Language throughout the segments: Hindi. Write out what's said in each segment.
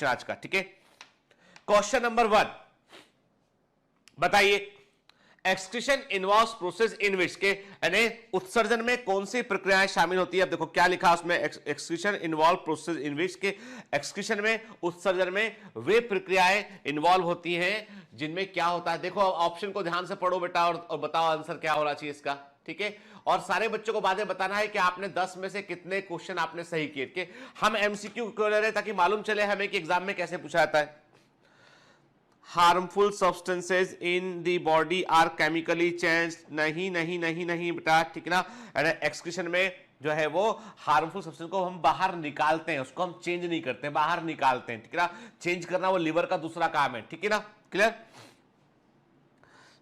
आज का, ठीक है। क्वेश्चन नंबर 1 बताइए, एक्सक्रीशन इन्वॉल्व्स प्रोसेस इन विच के यानी उत्सर्जन में कौन सी प्रक्रियाएं शामिल होती है। अब देखो क्या लिखा उसमें, एक्सक्रीशन इन्वॉल्व प्रोसेस इन विच के एक्सक्रीशन में उत्सर्जन में वे प्रक्रियाएं इन्वॉल्व होती हैं जिनमें क्या होता है। देखो ऑप्शन को ध्यान से पढ़ो बेटा और बताओ आंसर क्या होना चाहिए इसका, ठीक है। और सारे बच्चों को बाद में बताना है कि आपने 10 में से कितने क्वेश्चन आपने सही किए, कि हम एमसीक्यू क्यों ले रहे हैं ताकि मालूम चले हमें कि एग्जाम में कैसे पूछा जाता है। Harmful substances in the body are chemically change, नहीं नहीं नहीं नहीं बेटा, ठीक ना। एक्सक्रीशन में जो है वो हार्मफुल सब्सटेंस को हम बाहर निकालते हैं, उसको हम चेंज नहीं करते, बाहर निकालते हैं, ठीक है ना। चेंज करना वो लिवर का दूसरा काम है, ठीक है ना, clear.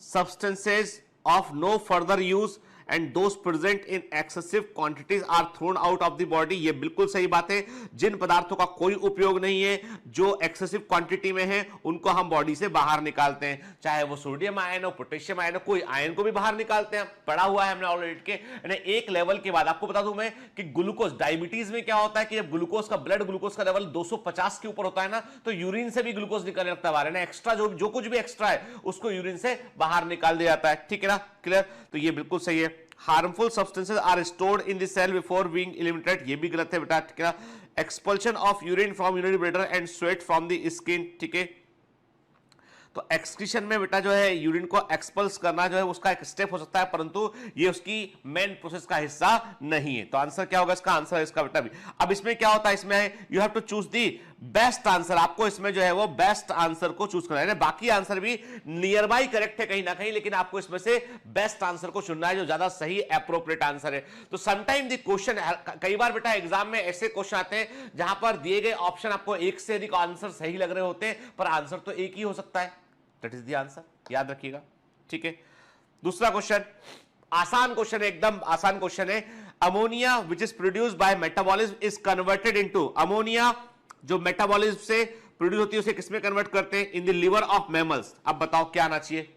Substances of no further use and those present in excessive quantities are thrown out of the body, ये बिल्कुल सही बात है। जिन पदार्थों का कोई उपयोग नहीं है, जो एक्सेसिव क्वांटिटी में है, उनको हम बॉडी से बाहर निकालते हैं, चाहे वो सोडियम आयन हो, पोटेशियम आयन हो, कोई आयन को भी बाहर निकालते हैं, पढ़ा हुआ है हमने ऑलरेडी के। एक लेवल के बाद आपको बता दूं मैं कि ग्लूकोज, डायबिटीज में क्या होता है कि जब ग्लूकोज का ब्लड ग्लूकोज का लेवल 250 के ऊपर होता है ना, तो यूरिन से भी ग्लूकोज निकलने लगता है बाहर, एक्स्ट्रा जो कुछ भी एक्स्ट्रा है उसको यूरिन से बाहर निकाल दिया जाता है, ठीक है ना, क्लियर। तो ये बिल्कुल सही है। Harmful substances are stored in the cell before being eliminated, ये भी गलत है बेटा, ठीक है। Expulsion of urine from urinary bladder and sweat from the skin, ठीक है। तो एक्सक्रीशन में बेटा जो है यूरिन को एक्सपल्स करना जो है उसका एक स्टेप हो सकता है, परंतु ये उसकी मेन प्रोसेस का हिस्सा नहीं है। तो आंसर क्या होगा इसका, आंसर इसका बेटा भी। अब इसमें क्या होता है, इसमें you have to choose the best answer, आपको इसमें जो है वो बेस्ट आंसर को चूज करना है। बाकी आंसर भी नियर बाई करेक्ट है कहीं ना कहीं, लेकिन आपको इसमें से बेस्ट आंसर को चुनना है जो ज्यादा सही एप्रोप्रिएट आंसर है। तो समटाइम द क्वेश्चन, कई बार बेटा एग्जाम में ऐसे क्वेश्चन आते हैं जहां पर दिए गए ऑप्शन आपको एक से अधिक आंसर सही लग रहे होते हैं, पर आंसर तो एक ही हो सकता है। दैट इज द आंसर, याद रखिएगा, ठीक है। दूसरा क्वेश्चन आसान क्वेश्चन है, एकदम आसान क्वेश्चन है। Ammonia which is produced by metabolism is converted into, ammonia जो मेटाबॉलिज्म से प्रोड्यूस होती है उसे किसमें कन्वर्ट करते हैं, in the liver of mammals. अब बताओ क्या आना चाहिए,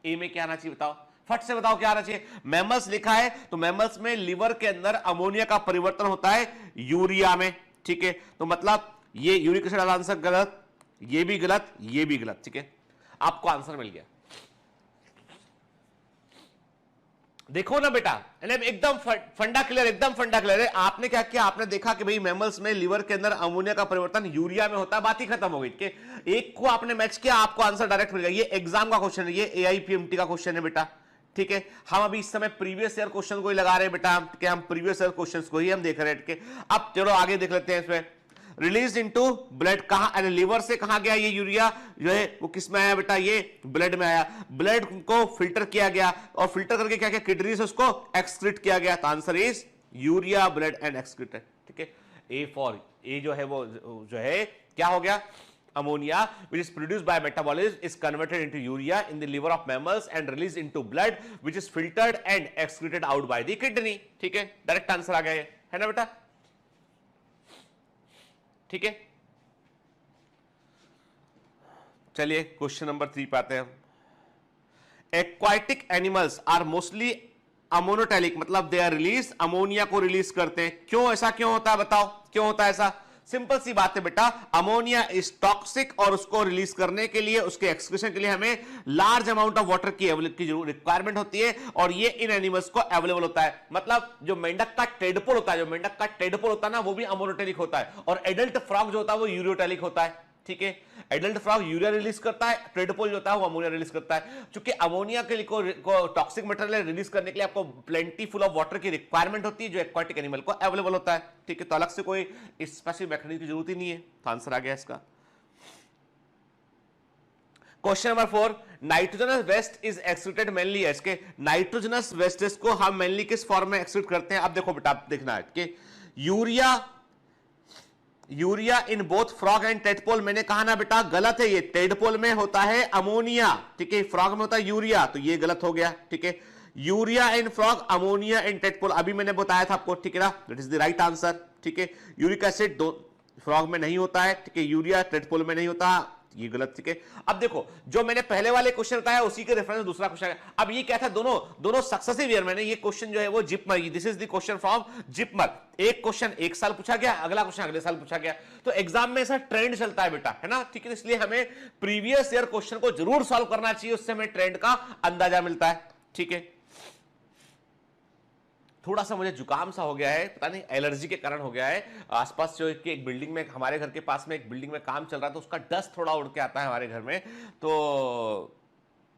ए में क्या आना चाहिए, बताओ फट से बताओ क्या आना चाहिए। मैमल्स लिखा है तो मैमल्स में लिवर के अंदर अमोनिया का परिवर्तन होता है यूरिया में, ठीक है। तो मतलब ये यूरिक एसिड आंसर गलत, ये भी गलत, ये भी गलत, ठीक है। आपको आंसर मिल गया। देखो ना बेटा, एकदम फंडा क्लियर, एकदम फंडा क्लियर है। आपने क्या किया, आपने देखा कि भाई मैमल्स में लिवर के अंदर अमोनिया का परिवर्तन यूरिया में होता है, बात ही खत्म हो गई। एक को आपने मैच किया, आपको आंसर डायरेक्ट मिल गया। ये एग्जाम का क्वेश्चन है, ये एआईपीएमटी का क्वेश्चन है बेटा, ठीक है। हम अभी इस समय प्रीवियस ईयर क्वेश्चन को ही लगा रहे हैं बेटा, हम प्रीवियस ईयर क्वेश्चन को ही हम देख रहे हैं। अब चलो आगे देख लेते हैं। इसमें रिलीज इनटू ब्लड, कहां, लिवर से कहां गया ये यूरिया जो है वो किस में आया बेटा, ये ब्लड में आया। ब्लड को फिल्टर किया गया और फिल्टर करके क्या किया, किडनी से उसको एक्सक्रीट किया गया। तो answer is urea, blood and excreted, ठीक है। ए फॉर, ए जो है वो जो है क्या हो गया, ammonia which is produced by metabolism is converted into urea in the liver of mammals and released into blood which is filtered and excreted out by the kidney, ठीक है। डायरेक्ट आंसर आ गया है ना बेटा, ठीक है। चलिए क्वेश्चन नंबर 3 पे आते हैं। Aquatic animals are mostly ammonotelic, मतलब दे आर रिलीज, अमोनिया को रिलीज करते हैं। क्यों, ऐसा क्यों होता है, बताओ क्यों होता है ऐसा। सिंपल सी बात है बेटा, अमोनिया इज टॉक्सिक और उसको रिलीज करने के लिए, उसके एक्सक्रीशन के लिए हमें लार्ज अमाउंट ऑफ वाटर की रिक्वायरमेंट होती है, और ये इन एनिमल्स को अवेलेबल होता है। मतलब जो मेंढक का टेडपोल होता है, जो मेंढक का टेडपोल होता है ना, वो भी अमोनोटैलिक होता है, और एडल्ट फ्रॉग जो होता है वो यूरियोटैलिक होता है, ठीक है। एडल्ट फ्रॉग यूरिया रिलीज करता है, टेडपोल जो होता है वो अमोनिया रिलीज करता है। क्योंकि अमोनिया के लिए को टॉक्सिक मटेरियल रिलीज करने के लिए आपको प्लेंटी फुल ऑफ वाटर की रिक्वायरमेंट होती है, जो एक्वाटिक एनिमल को अवेलेबल होता है, ठीक है। तो अलग से कोई स्पेसिफिक मैकेनिज्म की जरूरत ही नहीं है। तो आंसर आ गया इसका। Question number 4, nitrogenous waste is excreted mainly, इसके नाइट्रोजनस वेस्टेज को हम मेनली किस फॉर्म में एक्सक्रीट करते हैं। अब देखो बेटा, देखना है कि urea in both frog and tadpole, मैंने कहा ना बेटा गलत है, ये टेडपोल में होता है अमोनिया, ठीक है, फ्रॉग में होता है यूरिया, तो ये गलत हो गया, ठीक है। Urea in frog, ammonia in tadpole, अभी मैंने बताया था आपको, ठीक है ना, that is the right answer, ठीक है। यूरिक एसिड फ्रॉग में नहीं होता है, ठीक है, यूरिया टेडपोल में नहीं होता, ये गलत, ठीक है। अब देखो जो मैंने पहले वाले क्वेश्चन बताया उसी के रेफरेंस में दूसरा क्वेश्चन है। अब ये क्या था, दोनों सक्सेसिव ईयर में ये क्वेश्चन जो है वो JIPMER, this is the question from JIPMER. एक क्वेश्चन एक साल पूछा गया, अगला क्वेश्चन अगले साल पूछा गया। तो एग्जाम में ऐसा ट्रेंड चलता है बेटा, है ना, ठीक है। इसलिए हमें प्रीवियस ईयर क्वेश्चन को जरूर सॉल्व करना चाहिए, उससे हमें ट्रेंड का अंदाजा मिलता है, ठीक है। थोड़ा सा मुझे जुकाम सा हो गया है, पता नहीं एलर्जी के कारण हो गया है। आसपास जो एक बिल्डिंग में, हमारे घर के पास में एक बिल्डिंग में काम चल रहा है, तो उसका डस्ट थोड़ा उड़ के आता है हमारे घर में, तो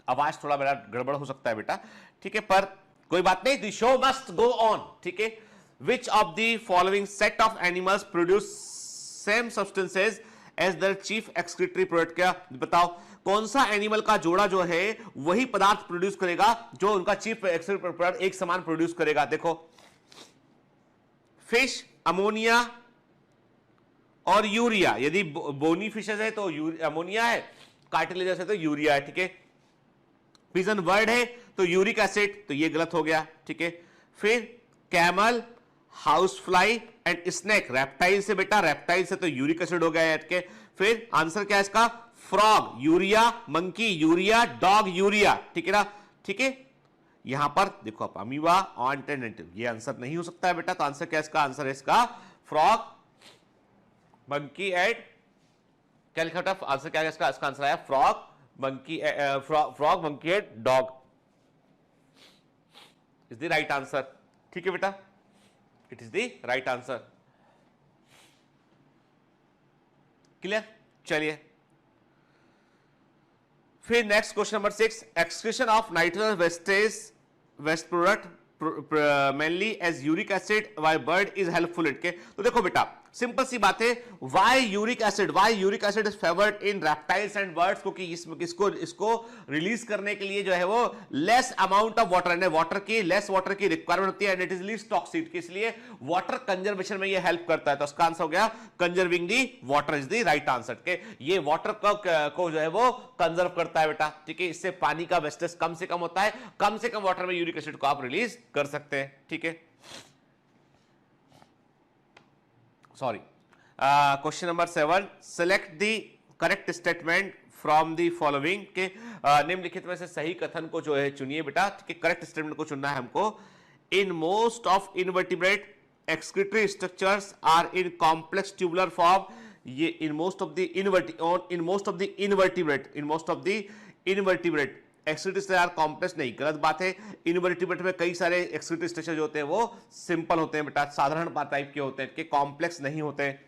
आवाज थोड़ा मेरा गड़बड़ हो सकता है बेटा, ठीक है। पर कोई बात नहीं, the show must go on, ठीक है। Which of the following set of animals produce same substances as their chief excretory product, क्या बताओ कौन सा एनिमल का जोड़ा जो है वही पदार्थ प्रोड्यूस करेगा जो उनका चीफ एक्सक्रीटरी प्रोडक्ट एक समान प्रोड्यूस करेगा। देखो फिश, अमोनिया और यूरिया। यदि बोनी फिशेज है तो अमोनिया है, कार्टिलेजस है तो यूरिया है, ठीक है। पिजन वर्ड है तो यूरिक एसिड, तो ये गलत हो गया, ठीक है। फिर camel, house fly and snake, reptile से बेटा, रेप्टाइल से तो यूरिक एसिड हो गया, के। फिर आंसर क्या है इसका, frog urea, monkey urea, dog urea, ठीक है ना, ठीक है। यहां पर देखो आप अमीबा, ऑन्टेनेटिव, ये आंसर नहीं हो सकता है बेटा, तो आंसर क्या है इसका, आंसर है इसका फ्रॉग, मंकी एंड, क्या लिखा था आंसर, क्या है इसका आंसर आया frog, monkey, frog, monkey and dog is the right answer, ठीक है बेटा, it is the right answer. Clear, चलिए फिर next question number 6, excretion of nitrogen waste product mainly as uric acid why bird is helpful it, के। तो देखो बेटा सिंपल सी बात है, why uric acid is favoured in reptiles and birds, क्योंकि इसको रिलीज करने के लिए जो है वो less amount of water, less water की रिक्वायरमेंट होती है, and it is least toxic, इसलिए वाटर कंजर्वेशन में ये हेल्प करता है। तो उसका आंसर हो गया conserving the water is the right answer, के। ये वाटर को जो है वो कंजर्व करता है बेटा, ठीक है। इससे पानी का वेस्टेज कम से कम होता है, कम से कम वाटर में यूरिक एसिड को आप रिलीज कर सकते हैं, ठीक है। Sorry, question number 7, select the correct statement from the following, के निम्नलिखित में से सही कथन को जो है चुनिए बेटा, ठीक है। करेक्ट स्टेटमेंट को चुनना है हमको। In most of invertebrate excretory structures are in complex tubular form, ये in most of the invertebrate excretory structure complex नहीं, गलत बात है। इनवर्टिब्रेट में कई सारे एक्सक्रीटरी स्ट्रक्चर जो होते हैं वो सिंपल होते हैं बेटा, साधारण टाइप के होते हैं, कि कॉम्प्लेक्स नहीं होते हैं।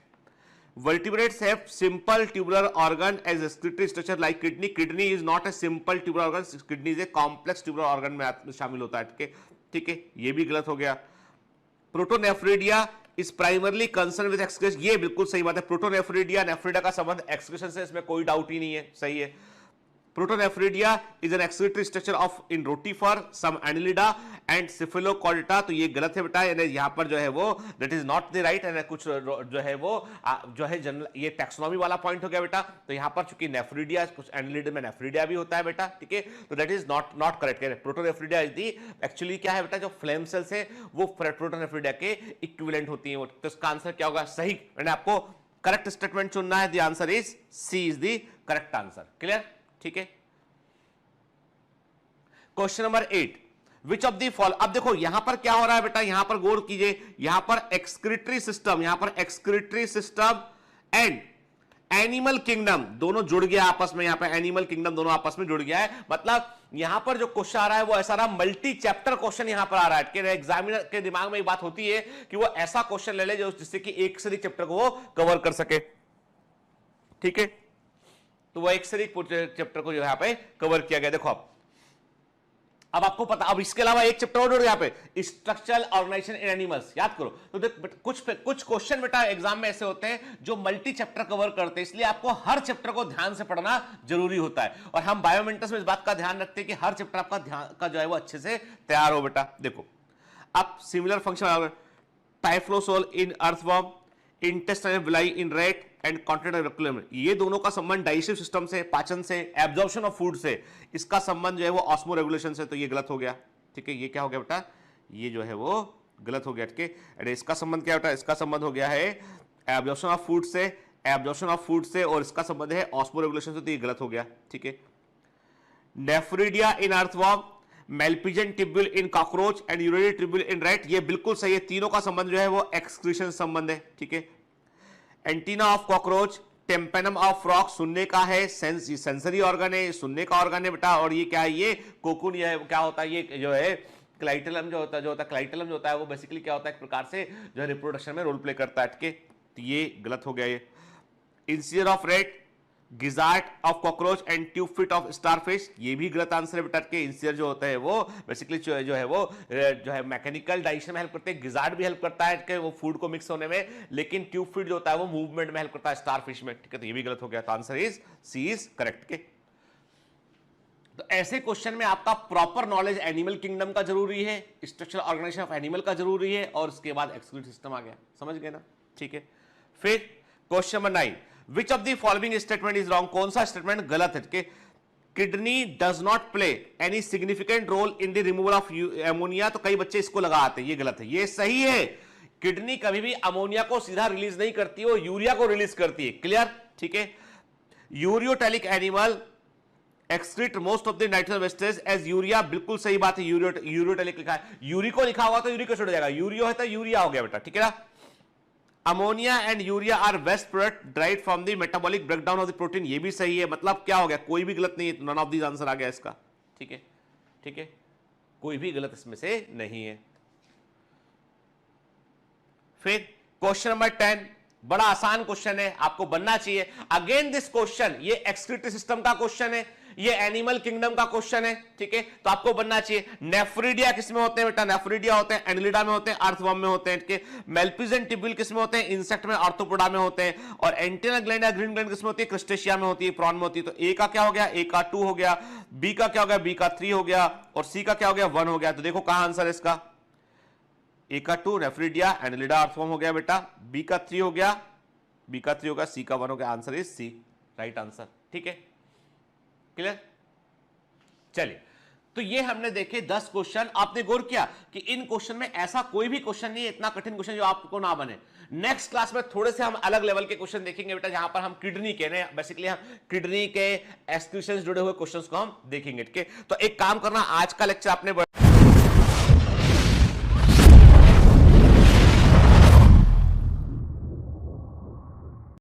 Vertebrates have simple tubular organ as excretory structure like kidney, kidney is not a simple tubular organ, kidney is a complex tubular organ में शामिल होता है, ठीक है, ये भी गलत हो गया। Protonephridia is primarily concern with excretion, ये बिल्कुल सही बात है। प्रोटोनेफ्रिडिया, नेफ्रिडा का संबंध एक्सक्रीशन से, इसमें कोई डाउट ही नहीं है, सही है। Protonephridia is an excretory structure of in rotifer, some annelida and cephalochordata, तो ये गलत है बेटा, यानी यहाँ पर जो है वो that is not the right, and कुछ जो है वो जो है जनरल, ये टैक्सोनॉमी वाला पॉइंट हो गया बेटा। तो यहाँ पर चूंकि नेफ्रिडिया, कुछ एनिलिडा में नेफ्रिडिया भी होता है बेटा, ठीक है, तो that is not correct। Protonephridia is the, actually क्या है बेटा, जो फ्लेम सेल्स है वो प्रोटोनेफ्रिडिया के इक्विवेलेंट होती है, तो इसका आंसर क्या होगा, सही, यानी आपको करेक्ट स्टेटमेंट चुनना है, the answer is C is the correct answer, clear, ठीक है। Question number 8, which of the follow, अब देखो यहां पर क्या हो रहा है बेटा, यहां पर गौर कीजिए, यहां पर excretory system and animal kingdom दोनों जुड़ गया आपस में, यहां पर एनिमल किंगडम दोनों आपस में जुड़ गया है, मतलब यहां पर जो क्वेश्चन आ रहा है वो ऐसा रहा मल्टी चैप्टर क्वेश्चन यहां पर आ रहा है, कि एग्जामिनर के दिमाग में एक बात होती है कि वो ऐसा क्वेश्चन ले ले जो जिससे कि एक से अधिक चैप्टर को वो कवर कर सके, ठीक है। तो वो एक से अधिक चैप्टर को जो यहां पे कवर किया गया। देखो अब आपको पता, अब इसके अलावा एक चैप्टर और यहां पे स्ट्रक्चरल ऑर्गेनाइजेशन इन एनिमल्स, याद करो। तो कुछ क्वेश्चन बेटा एग्जाम में ऐसे होते हैं जो मल्टी चैप्टर कवर करते हैं, इसलिए आपको हर चैप्टर को ध्यान से पढ़ना जरूरी होता है, और हम बायोमेंटस में इस बात का ध्यान रखते हैं कि हर चैप्टर आपका ध्यान का जो है वो अच्छे से तैयार हो बेटा। देखो अब similar function, typhlosole in earthworm, intestinal villi in rat and continental रेक्टुलम, ये दोनों का संबंध डाइजेस्टिव सिस्टम से, पाचन से, एब्जॉर्प्शन ऑफ फूड से, इसका संबंध जो है वो ऑस्मो रेगुलेशन से, तो ये गलत हो गया, ठीक है। ये क्या हो गया बेटा, ये जो है वो गलत हो गया, ठीक है। इसका संबंध क्या बेटा, इसका संबंध हो गया है एब्जॉर्प्शन ऑफ फूड से, एब्जॉर्प्शन ऑफ फूड से, और इसका संबंध है ऑस्मोरेगुलेशन से, तो ये गलत हो गया, ठीक है। Nephridia in earthworm, malpighian tubule in cockroach and urinary tubule in rat, ये बिल्कुल सही है। तीनों का संबंध जो है वो एक्सक्रीशन संबंध है, ठीक है। Antenna of cockroach, tympanum of frog सुनने का है, सेंसरी ऑर्गन है, सुनने का ऑर्गन है बेटा, और ये क्या है, ये कोकुन, ये क्या होता है, ये जो है क्लाइटेलम जो होता है क्लाइटेलम जो होता है वो बेसिकली क्या होता है, एक प्रकार से जो है रिप्रोडक्शन में रोल प्ले करता है, ठीक है। तो ये गलत हो गया। ये incisor of rat, gizzard of cockroach and tube feet of starfish, ये भी गलत आंसर है बेटा के। इंसियर जो होता है वो बेसिकली जो है मैकेनिकल डाइजेशन में हेल्प करते हैं, गिजार्ड भी हेल्प करता है कि वो फूड को मिक्स होने में, लेकिन ट्यूब फिट जो होता है वो मूवमेंट में हेल्प करता है स्टारफिश में, ठीक है। तो ये भी गलत हो गया। तो answer is C is correct के। तो ऐसे क्वेश्चन में आपका प्रॉपर नॉलेज एनिमल किंगडम का जरूरी है, स्ट्रक्चरल ऑर्गेनाइजेशन ऑफ एनिमल का जरूरी है, और उसके बाद एक्सक्रीटरी सिस्टम आ गया, समझ गए ना, ठीक है। फिर question number 9, which of the following statement is wrong, कौन सा स्टेटमेंट गलत है कि kidney does not play any significant role in the removal of ammonia, तो कई बच्चे इसको लगाते हैं, ये गलत है। ये सही है, किडनी कभी भी अमोनिया को सीधा रिलीज नहीं करती, वो यूरिया को रिलीज करती है, क्लियर, ठीक है। Ureotelic animal excrete most of the nitrogen wastage as urea, बिल्कुल सही बात है। यूरियोटेलिक लिखा है, यूरी को लिखा हुआ तो यूरी को छोड़ जाएगा, यूरियो है तो यूरिया हो गया बेटा, ठीक है ना। Ammonia and urea are waste product derived from the metabolic breakdown of the protein, ये भी सही है। मतलब क्या हो गया, कोई भी गलत नहीं है, नन ऑफ दीज आंसर आ गया इसका, ठीक है, ठीक है, कोई भी गलत इसमें से नहीं है। फिर क्वेश्चन नंबर 10, बड़ा आसान क्वेश्चन है, आपको बनना चाहिए। अगेन दिस क्वेश्चन, ये एक्सक्रीटरी सिस्टम का क्वेश्चन है, ये एनिमल किंगडम का क्वेश्चन है, ठीक है। तो आपको बनना चाहिए, नेफ्रिडिया किसमें होते हैं बेटा, नेफ्रिडिया होते हैं, एनिलिडा में होते हैं, अर्थवर्म में होते हैं, ठीक है। मेल्पिजन ट्यूब्यूल किसमें होते हैं, इंसेक्ट में, आर्थ्रोपोडा में होते हैं, और एंटेना ग्लैंड या ग्रीन ग्लैंड किसमें होती है, क्रस्टेशिया में होती है, प्रॉन में होती है। तो ए का क्या हो गया, ए का 2 हो गया, बी का क्या हो गया, बी का 3 हो गया, और सी का क्या हो गया, 1 हो गया। तो देखो कहां आंसर है इसका, ए का 2 नेफ्रिडिया एनिलिडा अर्थवर्म हो गया बेटा, बी का 3 हो गया, बी का 3 होगा, सी का 1 हो गया, answer is C, right answer, ठीक है, क्लियर। चलिए, तो ये हमने देखे 10 क्वेश्चन। आपने गौर किया कि इन क्वेश्चन में ऐसा कोई भी क्वेश्चन नहीं है इतना कठिन क्वेश्चन जो आपको ना बने। नेक्स्ट क्लास में थोड़े से हम अलग लेवल के क्वेश्चन देखेंगे बेटा, जहां पर हम किडनी के बेसिकली हम किडनी के एक्सक्रीशंस जुड़े हुए क्वेश्चंस को हम देखेंगे, ठीक है। तो एक काम करना, आज का लेक्चर आपने